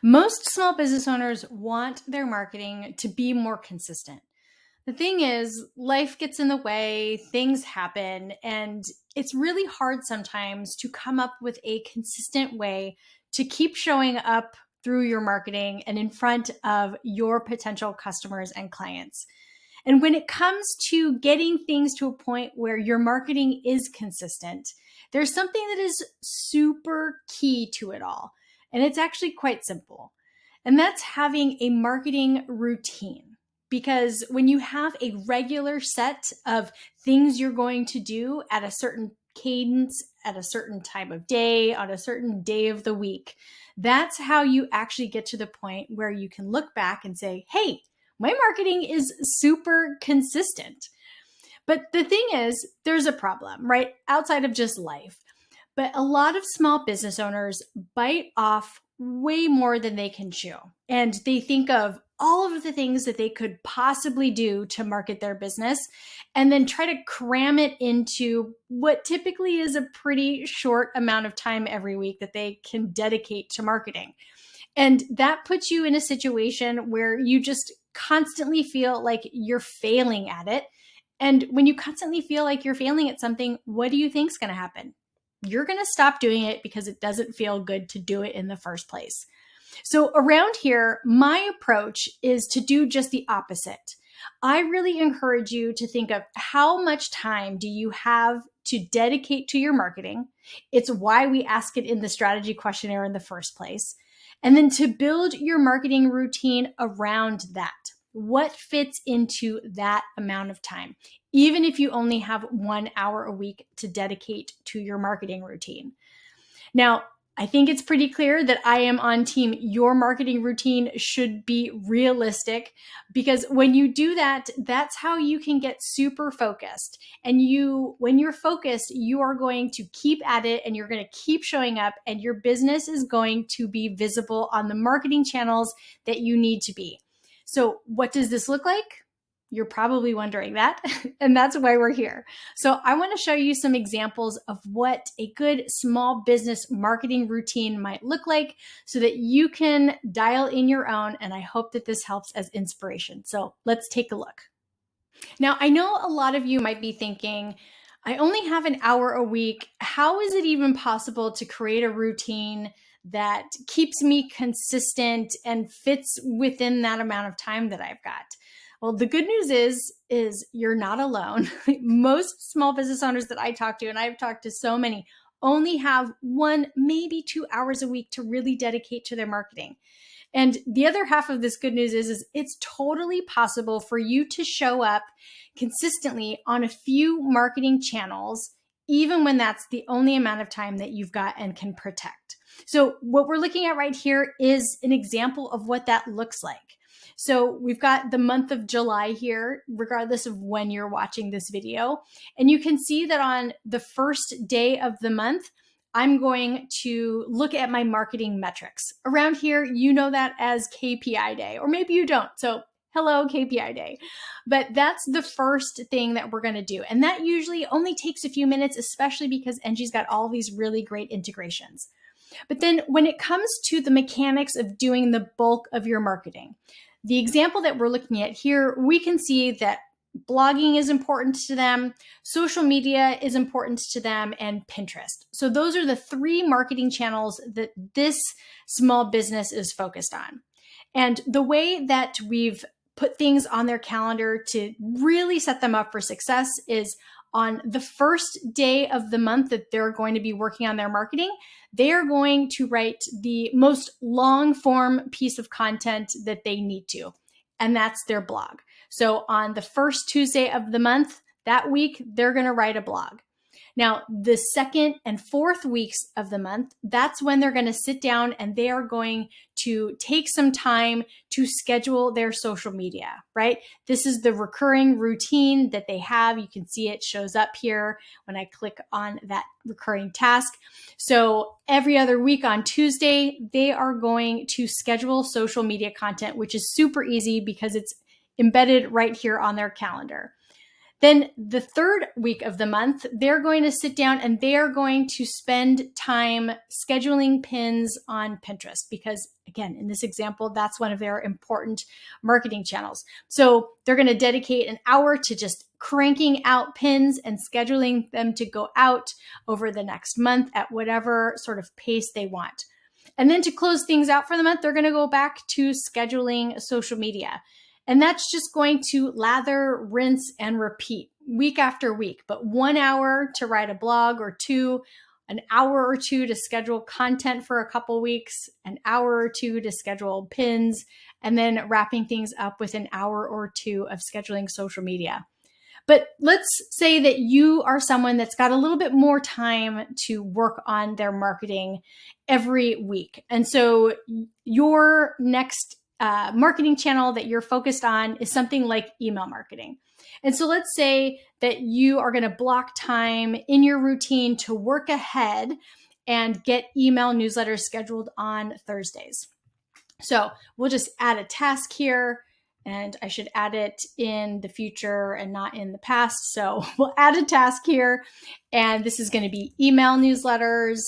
Most small business owners want their marketing to be more consistent. The thing is, life gets in the way, things happen, and it's really hard sometimes to come up with a consistent way to keep showing up through your marketing and in front of your potential customers and clients. And when it comes to getting things to a point where your marketing is consistent, there's something that is super key to it all. And it's actually quite simple. And that's having a marketing routine. Because when you have a regular set of things you're going to do at a certain cadence, at a certain time of day, on a certain day of the week, that's how you actually get to the point where you can look back and say, hey, my marketing is super consistent. But the thing is, there's a problem, right? Outside of just life. But a lot of small business owners bite off way more than they can chew. And they think of all of the things that they could possibly do to market their business and then try to cram it into what typically is a pretty short amount of time every week that they can dedicate to marketing. And that puts you in a situation where you just constantly feel like you're failing at it. And when you constantly feel like you're failing at something, what do you think is going to happen? You're going to stop doing it because it doesn't feel good to do it in the first place. So around here, my approach is to do just the opposite. I really encourage you to think of how much time do you have to dedicate to your marketing. It's why we ask it in the strategy questionnaire in the first place. And then to build your marketing routine around that. What fits into that amount of time, even if you only have 1 hour a week to dedicate to your marketing routine. Now, I think it's pretty clear that I am on team. Your marketing routine should be realistic, because when you do that, that's how you can get super focused. And when you're focused, you are going to keep at it and you're going to keep showing up, and your business is going to be visible on the marketing channels that you need to be. So what does this look like? You're probably wondering that, and that's why we're here. So I want to show you some examples of what a good small business marketing routine might look like so that you can dial in your own, and I hope that this helps as inspiration. So let's take a look. Now, I know a lot of you might be thinking, I only have an hour a week. How is it even possible to create a routine that keeps me consistent and fits within that amount of time that I've got? Well, the good news is you're not alone. Most small business owners that I talk to, and I've talked to so many, only have 1, maybe 2 hours a week to really dedicate to their marketing. And the other half of this good news is it's totally possible for you to show up consistently on a few marketing channels, even when that's the only amount of time that you've got and can protect. So what we're looking at right here is an example of what that looks like. So we've got the month of July here, regardless of when you're watching this video. And you can see that on the first day of the month, I'm going to look at my marketing metrics. Around here, you know that as KPI day, or maybe you don't. So hello, KPI day. But that's the first thing that we're going to do. And that usually only takes a few minutes, especially because Angie's got all these really great integrations. But then when it comes to the mechanics of doing the bulk of your marketing, the example that we're looking at here, we can see that blogging is important to them, social media is important to them, and Pinterest. So those are the 3 marketing channels that this small business is focused on. And the way that we've put things on their calendar to really set them up for success is on the first day of the month that they're going to be working on their marketing, they are going to write the most long form piece of content that they need to, and that's their blog. So on the first Tuesday of the month, that week, they're going to write a blog. Now, the second and fourth weeks of the month, that's when they're going to sit down and they are going to take some time to schedule their social media, right? This is the recurring routine that they have. You can see it shows up here when I click on that recurring task. So every other week on Tuesday, they are going to schedule social media content, which is super easy because it's embedded right here on their calendar. Then the third week of the month, they're going to sit down and they are going to spend time scheduling pins on Pinterest because, again, in this example, that's one of their important marketing channels. So they're going to dedicate an hour to just cranking out pins and scheduling them to go out over the next month at whatever sort of pace they want. And then to close things out for the month, they're going to go back to scheduling social media. And that's just going to lather, rinse, and repeat week after week. But 1 hour to write a blog, or two, an hour or two to schedule content for a couple weeks, an hour or two to schedule pins, and then wrapping things up with an hour or two of scheduling social media. But let's say that you are someone that's got a little bit more time to work on their marketing every week. And so your next marketing channel that you're focused on is something like email marketing. And so let's say that you are going to block time in your routine to work ahead and get email newsletters scheduled on Thursdays. So we'll just add a task here, and I should add it in the future and not in the past. So we'll add a task here, and this is going to be email newsletters.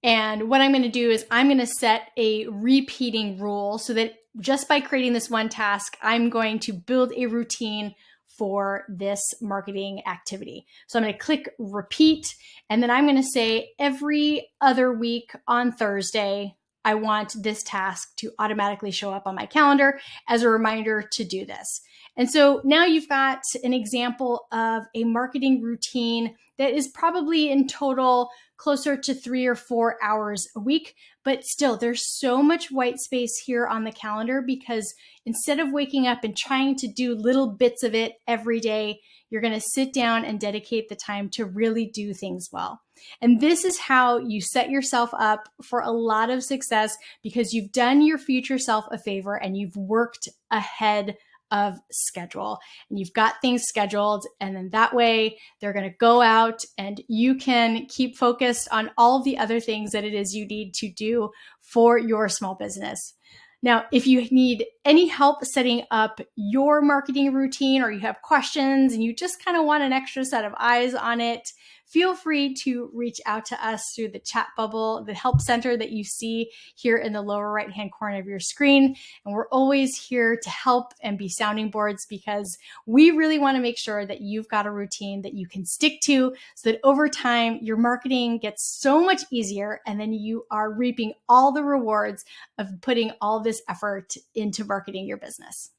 And what I'm going to do is I'm going to set a repeating rule so that just by creating this one task, I'm going to build a routine for this marketing activity. So I'm going to click repeat, and then I'm going to say every other week on Thursday, I want this task to automatically show up on my calendar as a reminder to do this. And so now you've got an example of a marketing routine that is probably in total closer to 3 or 4 hours a week. But still, there's so much white space here on the calendar because instead of waking up and trying to do little bits of it every day, you're going to sit down and dedicate the time to really do things well. And this is how you set yourself up for a lot of success because you've done your future self a favor and you've worked ahead of schedule and you've got things scheduled. And then that way they're going to go out and you can keep focused on all of the other things that it is you need to do for your small business. Now, if you need any help setting up your marketing routine or you have questions and you just kind of want an extra set of eyes on it, feel free to reach out to us through the chat bubble, the help center that you see here in the lower right-hand corner of your screen. And we're always here to help and be sounding boards because we really want to make sure that you've got a routine that you can stick to so that over time your marketing gets so much easier and then you are reaping all the rewards of putting all this effort into marketing your business.